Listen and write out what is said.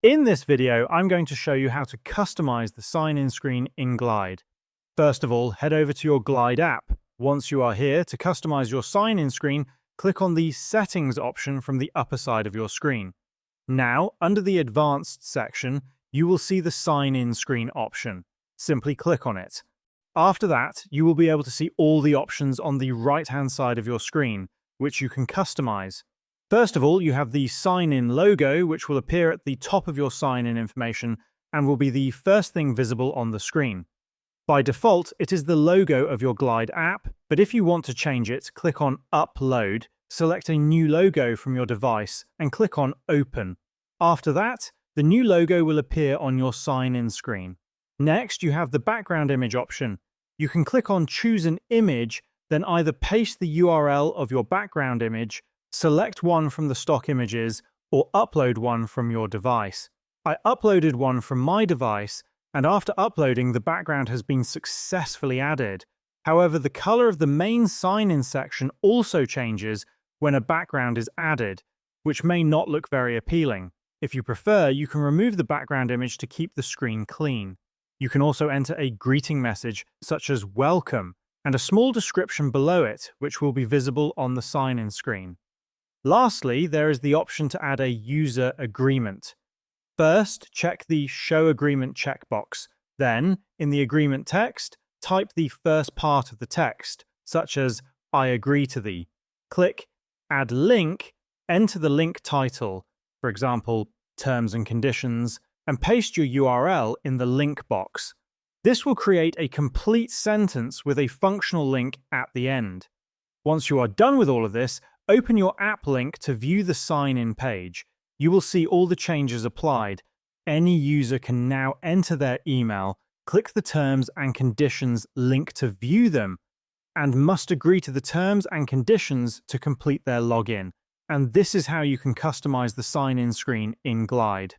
In this video, I'm going to show you how to customize the sign-in screen in Glide. First of all, head over to your Glide app. Once you are here, to customize your sign-in screen, click on the Settings option from the upper side of your screen. Now, under the Advanced section, you will see the Sign-in screen option. Simply click on it. After that, you will be able to see all the options on the right-hand side of your screen, which you can customize. First of all, you have the sign-in logo, which will appear at the top of your sign-in information and will be the first thing visible on the screen. By default, it is the logo of your Glide app, but if you want to change it, click on Upload, select a new logo from your device, and click on Open. After that, the new logo will appear on your sign-in screen. Next, you have the background image option. You can click on Choose an image, then either paste the URL of your background image, select one from the stock images, or upload one from your device. I uploaded one from my device, and after uploading, the background has been successfully added. However, the color of the main sign-in section also changes when a background is added, which may not look very appealing. If you prefer, you can remove the background image to keep the screen clean. You can also enter a greeting message such as "Welcome" and a small description below it, which will be visible on the sign-in screen. Lastly, there is the option to add a user agreement. First, check the Show Agreement checkbox. Then, in the agreement text, type the first part of the text, such as "I agree to thee." Click Add Link, enter the link title, for example, Terms and Conditions, and paste your URL in the link box. This will create a complete sentence with a functional link at the end. Once you are done with all of this, open your app link to view the sign-in page. You will see all the changes applied. Any user can now enter their email, click the Terms and Conditions link to view them, and must agree to the terms and conditions to complete their login. And this is how you can customize the sign-in screen in Glide.